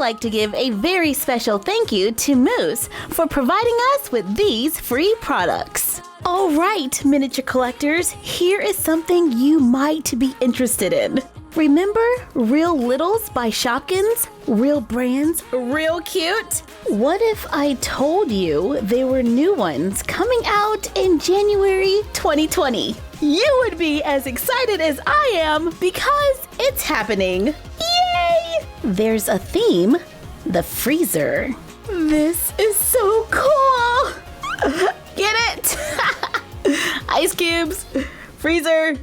like to give a very special thank you to Moose for providing us with these free products. All right, miniature collectors, here is something you might be interested in. Remember Real Littles by Shopkins? Real brands, real cute? What if I told you there were new ones coming out in January 2020? You would be as excited as I am because it's happening. Yay! There's a theme, the freezer. This is so cool! Get it? Ice cubes, freezer.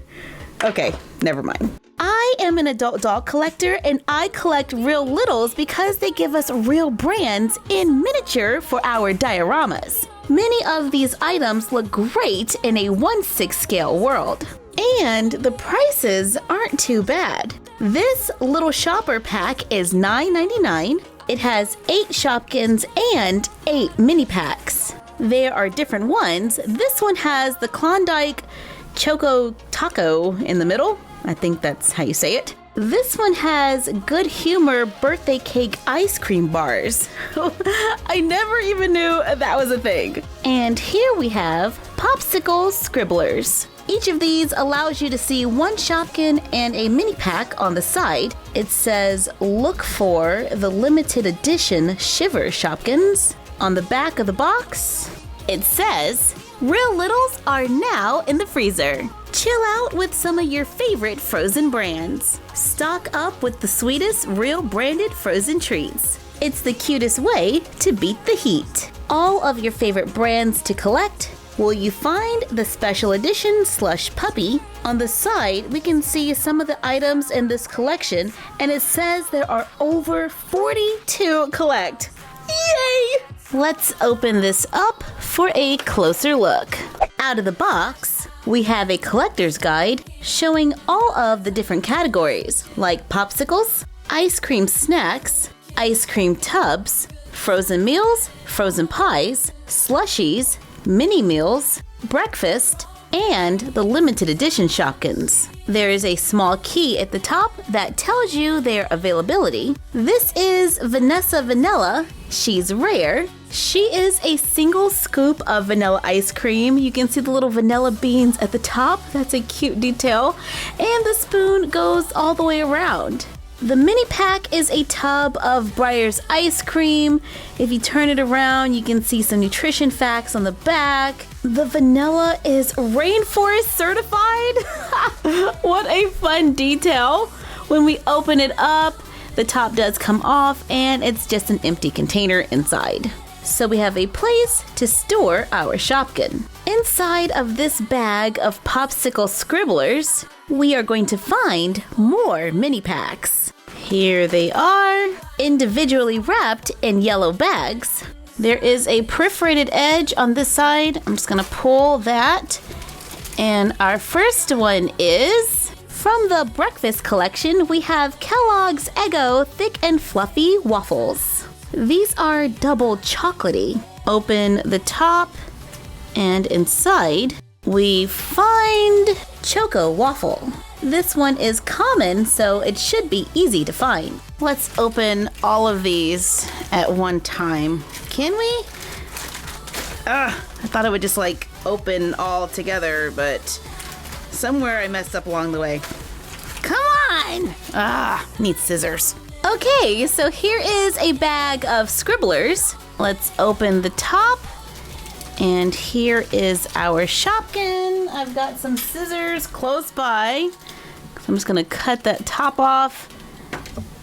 Okay, never mind. I am an adult doll collector and I collect Real Littles because they give us real brands in miniature for our dioramas. Many of these items look great in a 1/6 scale world. And the prices aren't too bad. This little shopper pack is $9.99. It has 8 Shopkins and 8 mini packs. There are different ones. This one has the Klondike Choco Taco in the middle. I think that's how you say it. This one has Good Humor birthday cake ice cream bars. I never even knew that was a thing. And here we have Popsicle Scribblers. Each of these allows you to see one Shopkin and a mini pack on the side. It says, look for the limited edition Shiver Shopkins. On the back of the box, it says, Real Littles are now in the freezer. Chill out with some of your favorite frozen brands. Stock up with the sweetest real branded frozen treats. It's the cutest way to beat the heat. All of your favorite brands to collect. Will you find the special edition Slush Puppy? On the side, we can see some of the items in this collection, and it says there are over 40 to collect. Yay! Let's open this up for a closer look. Out of the box, we have a collector's guide showing all of the different categories like popsicles, ice cream snacks, ice cream tubs, frozen meals, frozen pies, slushies, mini meals, breakfast, and the limited edition Shopkins. There is a small key at the top that tells you their availability. This is Vanessa Vanilla. She's rare. She is a single scoop of vanilla ice cream. You can see the little vanilla beans at the top. That's a cute detail. And the spoon goes all the way around. The mini pack is a tub of Breyer's ice cream. If you turn it around, you can see some nutrition facts on the back. The vanilla is rainforest certified. What a fun detail. When we open it up, the top does come off and it's just an empty container inside. So we have a place to store our Shopkin. Inside of this bag of Popsicle Scribblers, we are going to find more mini packs. Here they are, individually wrapped in yellow bags. There is a perforated edge on this side. I'm just gonna pull that. And our first one is from the breakfast collection. We have Kellogg's Eggo Thick and Fluffy Waffles. These are double chocolatey. Open the top, and inside we find Choco Waffle. This one is common, so it should be easy to find. Let's open all of these at one time. Can we? I thought it would just like open all together, but somewhere I messed up along the way. Come on! Need scissors. Okay, so here is a bag of Scribblers. Let's open the top. And here is our Shopkin. I've got some scissors close by. I'm just gonna cut that top off.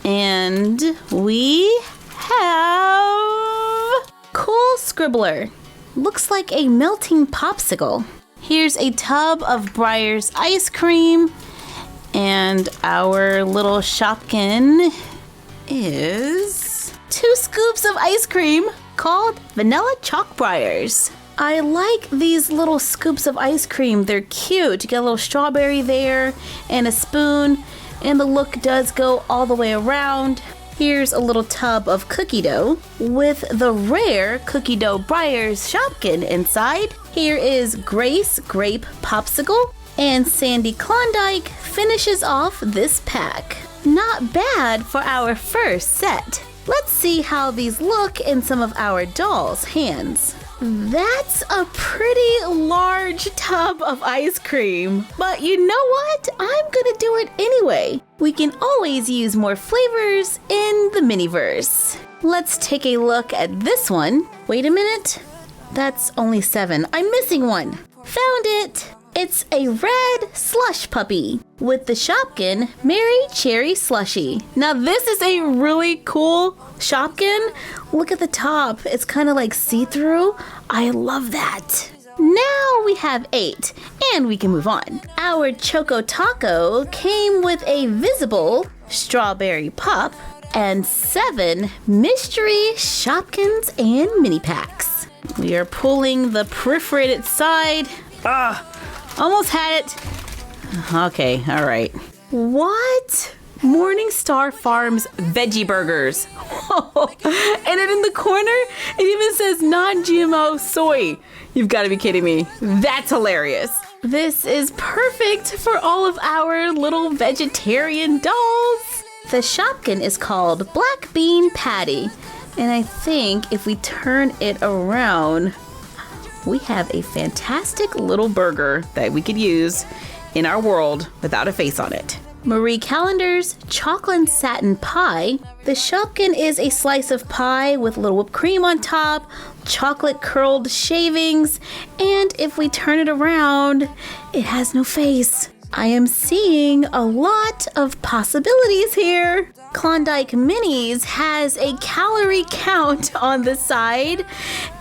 And we have Cool Scribbler. Looks like a melting popsicle. Here's a tub of Breyer's ice cream. And our little Shopkin is 2 scoops of ice cream called Vanilla Chalk Breyers. I like these little scoops of ice cream. They're cute. You get a little strawberry there and a spoon, and the look does go all the way around. Here's a little tub of cookie dough with the rare cookie dough Breyer's Shopkin inside. Here is Grace Grape Popsicle, and Sandy Klondike finishes off this pack. Not bad for our first set. Let's see how these look in some of our dolls' hands. That's a pretty large tub of ice cream. But you know what? I'm gonna do it anyway. We can always use more flavors in the miniverse. Let's take a look at this one. Wait a minute. That's only 7. I'm missing one. Found it. It's a red slush puppy with the Shopkin Mary Cherry Slushie. Now this is a really cool Shopkin. Look at the top. It's kind of like see-through. I love that. Now we have 8 and we can move on. Our Choco Taco came with a visible strawberry pup and 7 mystery Shopkins and mini packs. We are pulling the perforated side. Almost had it. Okay, all right. What? Morningstar Farms veggie burgers. And then in the corner, it even says non-GMO soy. You've got to be kidding me. That's hilarious. This is perfect for all of our little vegetarian dolls. The Shopkin is called Black Bean Patty. And I think if we turn it around, we have a fantastic little burger that we could use in our world without a face on it. Marie Callender's Chocolate Satin Pie. The Shopkin is a slice of pie with a little whipped cream on top, chocolate curled shavings, and if we turn it around, it has no face. I am seeing a lot of possibilities here. Klondike Minis has a calorie count on the side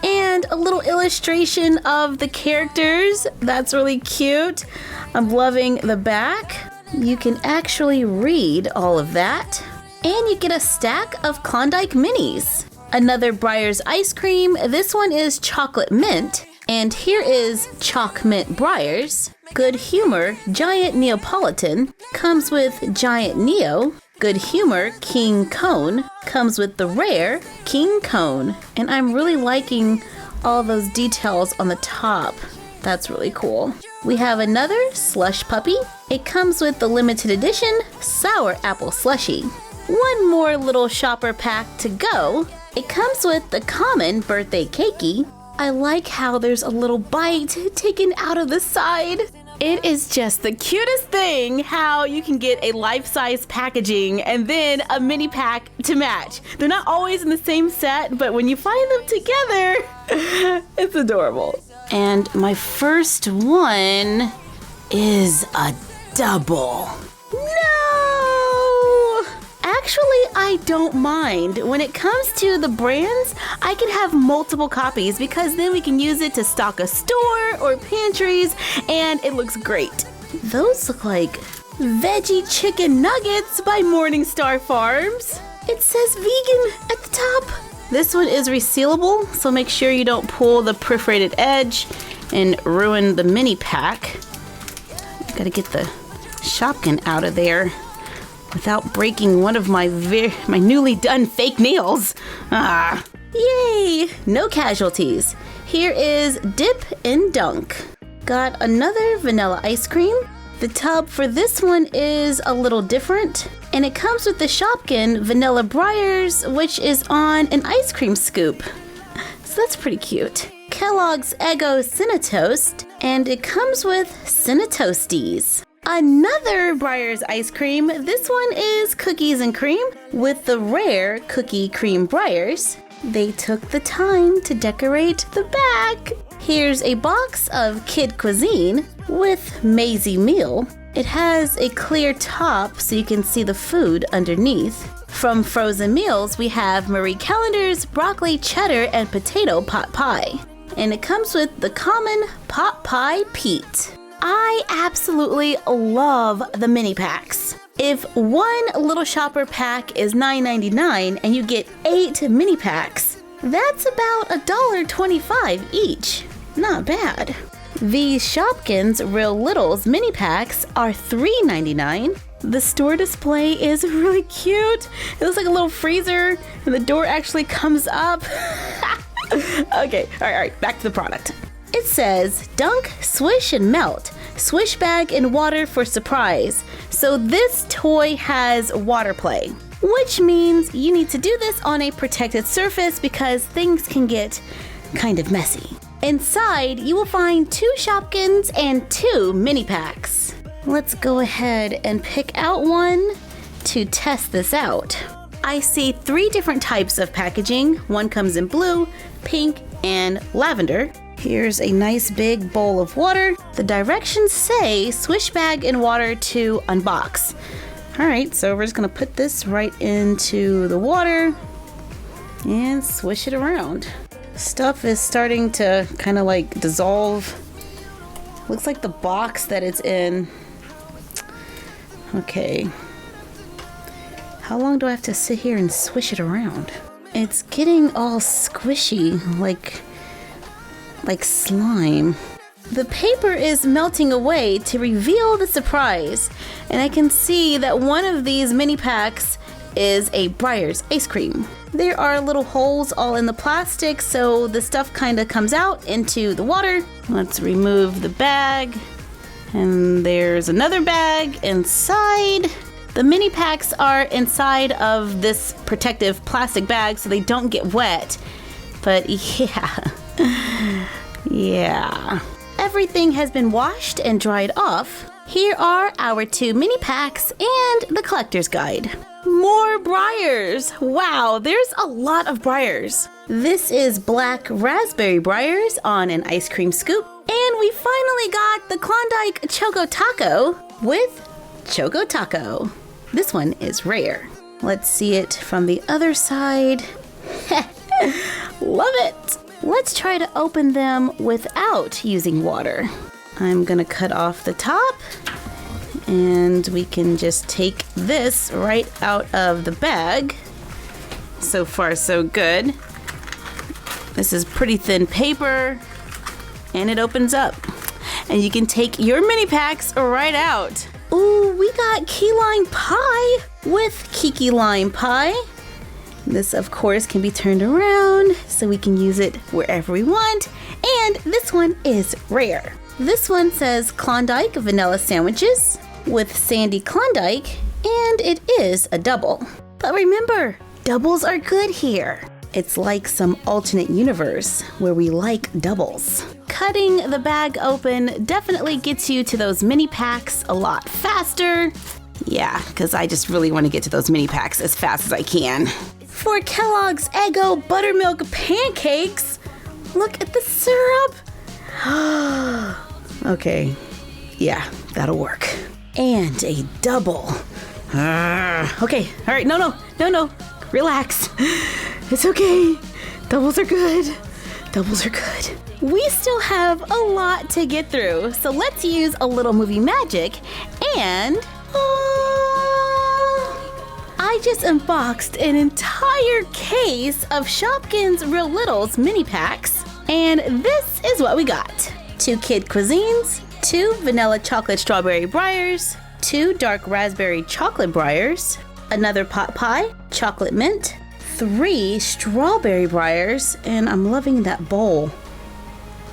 and a little illustration of the characters. That's really cute. I'm loving the back. You can actually read all of that. And you get a stack of Klondike Minis. Another Breyers ice cream. This one is chocolate mint. And here is Choc Mint Breyers. Good Humor Giant Neapolitan comes with Giant Neo. Good Humor King Cone comes with the rare King Cone. And I'm really liking all those details on the top. That's really cool. We have another slush puppy. It comes with the limited edition Sour Apple Slushie. One more little shopper pack to go. It comes with the common birthday cakey. I like how there's a little bite taken out of the side. It is just the cutest thing how you can get a life-size packaging and then a mini pack to match. They're not always in the same set, but when you find them together, it's adorable. And my first one is a double. No! Actually, I don't mind. When it comes to the brands, I can have multiple copies because then we can use it to stock a store or pantries, and it looks great. Those look like veggie chicken nuggets by Morningstar Farms. It says vegan at the top. This one is resealable, so make sure you don't pull the perforated edge and ruin the mini pack. Gotta get the Shopkin out of there without breaking one of my newly done fake nails. Yay! No casualties. Here is Dip and Dunk. Got another vanilla ice cream. The tub for this one is a little different, and it comes with the Shopkin Vanilla Breyers, which is on an ice cream scoop. So that's pretty cute. Kellogg's Eggo Cinnatoast, and it comes with Cinnatoasties. Another Breyers ice cream. This one is cookies and cream with the rare Cookie Cream Breyers. They took the time to decorate the back. Here's a box of Kid Cuisine with Maisie Meal. It has a clear top so you can see the food underneath. From Frozen Meals, we have Marie Callender's Broccoli Cheddar and Potato Pot Pie. And it comes with the common Pot Pie Pete. I absolutely love the mini packs. If one little shopper pack is $9.99 and you get 8 mini packs, that's about $1.25 each. Not bad. These Shopkins Real Littles mini packs are $3.99. The store display is really cute. It looks like a little freezer and the door actually comes up. Okay, all right, back to the product. It says, Dunk, Swish, and Melt. Swish bag in water for surprise. So this toy has water play. which means you need to do this on a protected surface because things can get kind of messy. Inside, you will find 2 Shopkins and 2 mini packs. Let's go ahead and pick out one to test this out. I see 3 different types of packaging. One comes in blue, pink, and lavender. Here's a nice big bowl of water. The directions say swish bag in water to unbox. All right, so we're just gonna put this right into the water and swish it around. Stuff is starting to kind of like dissolve. Looks like the box that it's in. Okay. How long do I have to sit here and swish it around? It's getting all squishy, like slime. The paper is melting away to reveal the surprise, and I can see that one of these mini packs is a Breyers ice cream. There are little holes all in the plastic, so the stuff kind of comes out into the water. Let's remove the bag, and there's another bag inside. The mini packs are inside of this protective plastic bag so they don't get wet, but yeah. Everything has been washed and dried off. Here are our 2 mini packs and the collector's guide. More Breyers! Wow, there's a lot of Breyers. This is black raspberry Breyers on an ice cream scoop. And we finally got the Klondike Choco Taco with Choco Taco. This one is rare. Let's see it from the other side. Love it! Let's try to open them without using water. I'm gonna cut off the top, and we can just take this right out of the bag. So far, so good. This is pretty thin paper, and it opens up. And you can take your mini packs right out. Ooh, we got key lime pie with Kiki lime pie. This, of course, can be turned around so we can use it wherever we want. And this one is rare. This one says Klondike vanilla sandwiches with Sandy Klondike, and it is a double. But remember, doubles are good here. It's like some alternate universe where we like doubles. Cutting the bag open definitely gets you to those mini packs a lot faster. Yeah, because I just really want to get to those mini packs as fast as I can. For Kellogg's Eggo Buttermilk Pancakes, look at the syrup. Okay, yeah, that'll work. And a double. Okay, all right, no, relax. It's okay, doubles are good. Doubles are good. We still have a lot to get through, so let's use a little movie magic and... I just unboxed an entire case of Shopkins Real Littles mini packs, and this is what we got. 2 kid cuisines, 2 vanilla chocolate strawberry Breyers, 2 dark raspberry chocolate Breyers, another pot pie, chocolate mint, 3 strawberry Breyers, and I'm loving that bowl.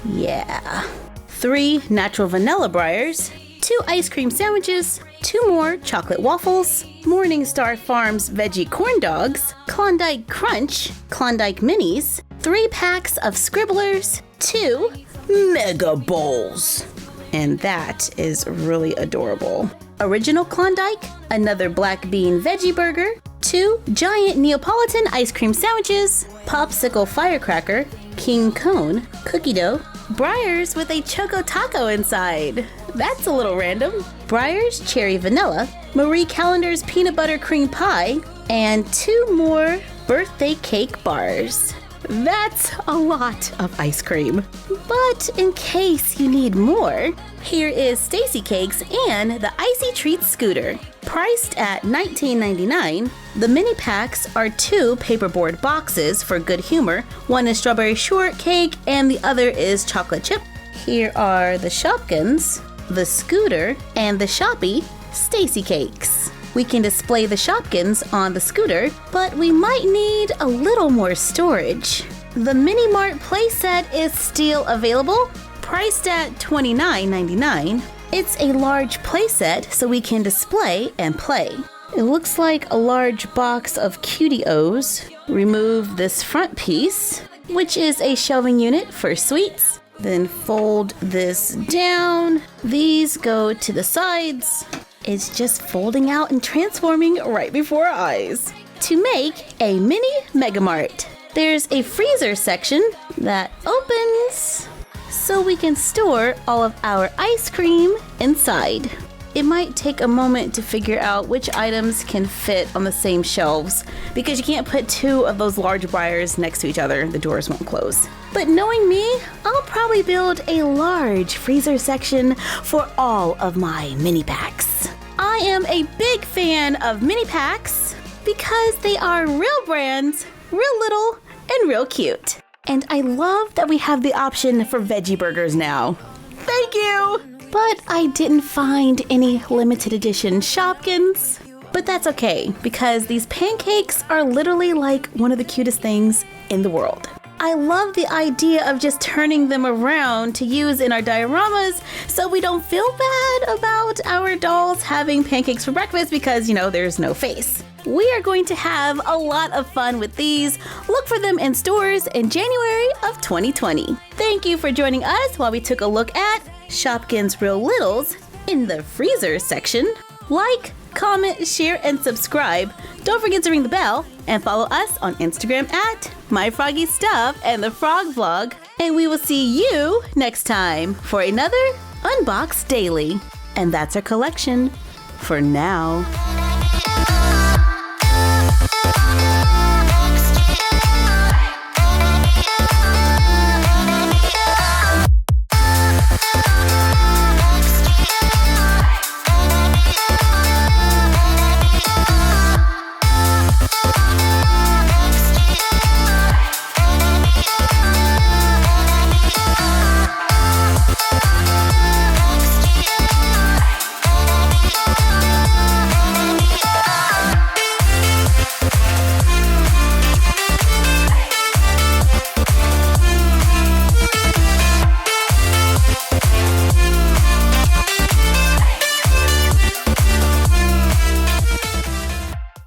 Yeah. 3 natural vanilla Breyers, 2 ice cream sandwiches, 2 more chocolate waffles, Morningstar Farms veggie corn dogs, Klondike Crunch, Klondike Minis, 3 packs of Scribblers, 2 mega bowls. And that is really adorable. Original Klondike, another black bean veggie burger, 2 giant Neapolitan ice cream sandwiches, popsicle firecracker, king cone, cookie dough, Breyers with a Choco Taco inside. That's a little random. Breyers cherry vanilla, Marie Callender's peanut butter cream pie, and 2 more birthday cake bars. That's a lot of ice cream. But in case you need more, here is Stacy Cakes and the Icy Treats Scooter. Priced at $19.99, the mini packs are 2 paperboard boxes for good humor. One is strawberry shortcake and the other is chocolate chip. Here are the Shopkins, the Scooter, and the Shoppy Stacy Cakes. We can display the Shopkins on the scooter, but we might need a little more storage. The Mini Mart playset is still available, priced at $29.99. It's a large playset so we can display and play. It looks like a large box of Cutie-O's. Remove this front piece, which is a shelving unit for sweets. Then fold this down. These go to the sides. It's just folding out and transforming right before our eyes. To make a mini Mega Mart, there's a freezer section that opens so we can store all of our ice cream inside. It might take a moment to figure out which items can fit on the same shelves because you can't put two of those large buyers next to each other. The doors won't close. But knowing me, I'll probably build a large freezer section for all of my mini packs. I am a big fan of mini packs because they are real brands, real little, and real cute. And I love that we have the option for veggie burgers now. Thank you! But I didn't find any limited edition Shopkins. But that's okay, because these pancakes are literally like one of the cutest things in the world. I love the idea of just turning them around to use in our dioramas so we don't feel bad about our dolls having pancakes for breakfast because, there's no face. We are going to have a lot of fun with these. Look for them in stores in January of 2020. Thank you for joining us while we took a look at Shopkins Real Littles in the freezer section. Like, comment, share, and subscribe. Don't forget to ring the bell and follow us on Instagram at MyFroggyStuff and the Frog Vlog. And we will see you next time for another Unbox Daily. And that's our collection for now.